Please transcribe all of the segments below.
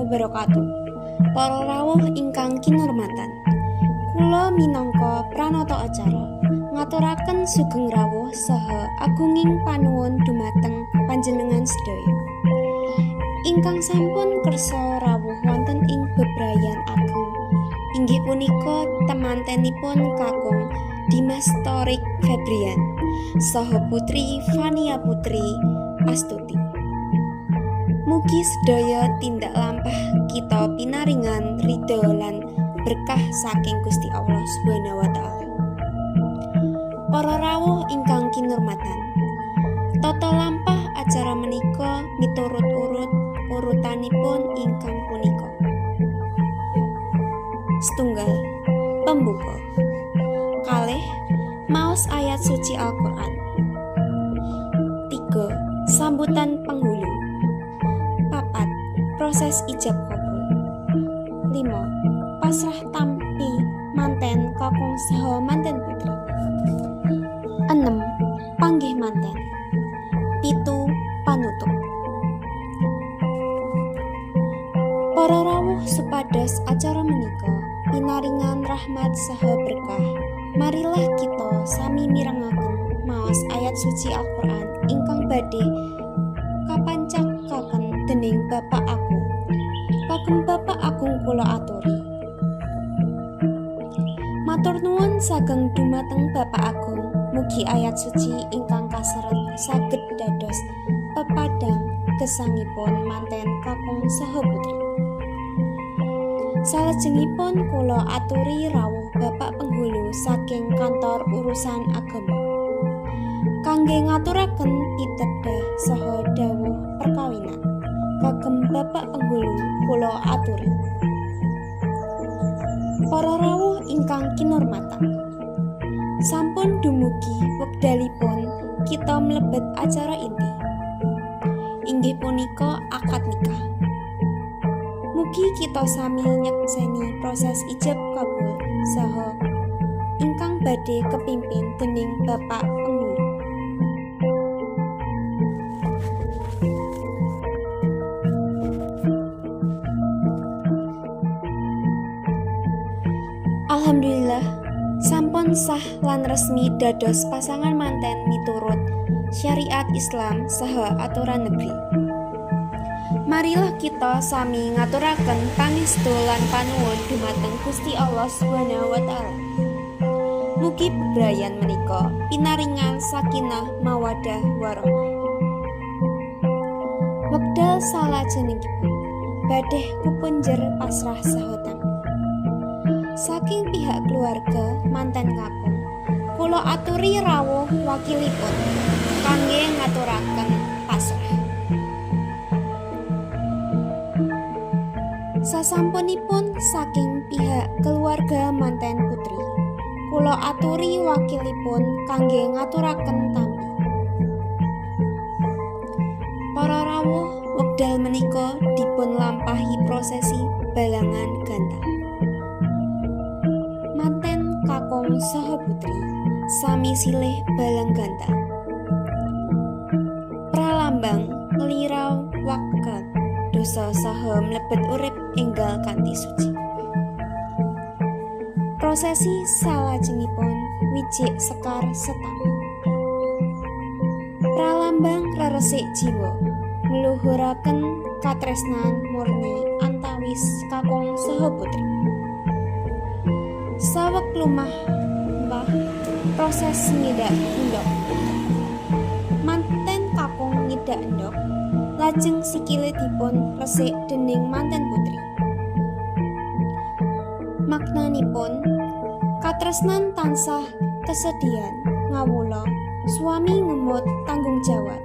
wabarakatuh. Para rawuh ingkang kinurmatan, kula minangka pranata acara ngaturaken sugeng rawuh saha agunging panuwun dumateng panjenengan sedaya ingkang sampun kersa rawuh wonten ing bebrayan agung inggih punika temantenipun kakung Dimas Thorik Febrian saha putri Fania Putri Astuti. Mugi sedaya tindak lampah kita pinaringan ridho lan berkah saking Gusti Allah Subhanahu wa taala. Para rawuh ingkang kinurmatan, tata lampah acara menika miturut urutanipun ingkang punika. Setunggal, pembuka. Kalih, maos ayat suci Al-Qur'an. 3. Sambutan penghulu. 4. Proses ijab kabul. 5. Pasrah tampi manten kakung saha manten putri. 6. Panggih manten. 7. Panutup. Para rawuh supados acara menika pinaringan rahmat saha berkah. Marilah kita sami mirengaken maos ayat suci Al-Qur'an ingkang badhe kapancakaken dening Bapak Agung. Kagem Bapak Agung kula aturi. Matur nuwun sageng dumateng Bapak Agung, mugi ayat suci ingkang kaseret saged dados pepadang gesangipun manten kakung saha putri. Salajengipun kula aturi rawuh Bapak Penghulu saking kantor urusan agama kangge ngaturaken pitedah saha dawuh perkawinan. Kagem Bapak Penghulu kula aturi. Para rawuh ingkang kinurmatan, sampun dumugi wekdalipun kita mlebet acara inti, inggih punika akad nikah. Mugi kita sami nyekseni proses ijab kabul saha ingkang badhe kepimpin dening Bapak Penghulu. Alhamdulillah, sampun sah lan resmi dados pasangan manten miturut syariat Islam saha aturan negeri. Marilah kita sami ngaturaken pangestu lan panuwun dumateng Gusti Allah Subhanahu wa taala. Mugi bebrayan menika pinaringan sakinah mawaddah warahmah. Wekdal salajengipun badhe kupunjer pasrah saha tampi. Saking pihak keluarga manten kakung, kula aturi rawuh wakilipun kangge ngaturaken pasrah. Sasampunipun saking pihak keluarga manten putri, kula aturi wakilipun kangge ngaturaken tampi. Para rawuh wekdal menika dipun lampahi prosesi balangan gantah. Kakung saha putri sami silih balang gantah. Pralambang nglirau wakat dosa saha mlebet urip enggal kanthi suci. Prosesi salajengipun wijik sekar setam. Pralambang reresik jiwa ngluhuraken katresnan murni antawis kakung saha putri. Saweg lumah mbah proses ngidak endhog. Manten kakung ngidak endhog, lajeng sikile dipun resik dening manten putri. Maknanipun katresnan tansah kesedihan ngawula suami ngemut tanggung jawab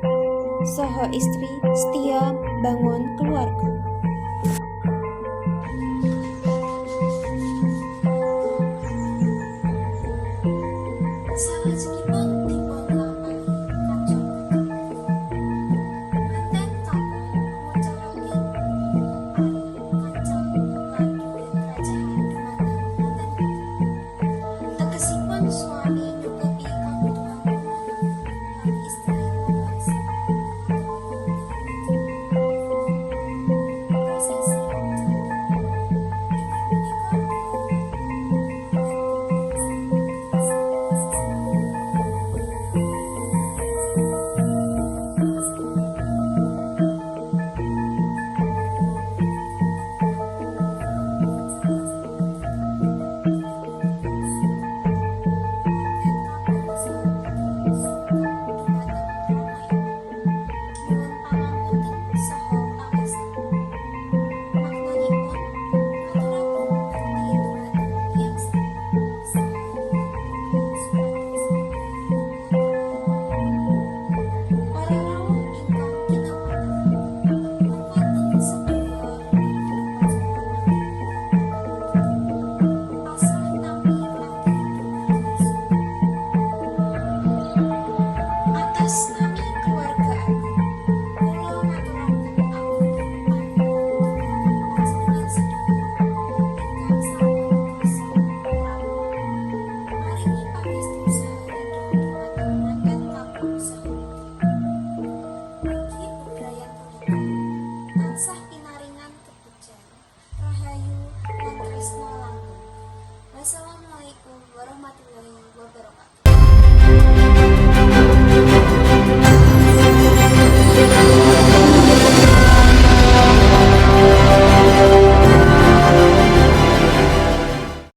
saha istri setia bangun keluarga. Proses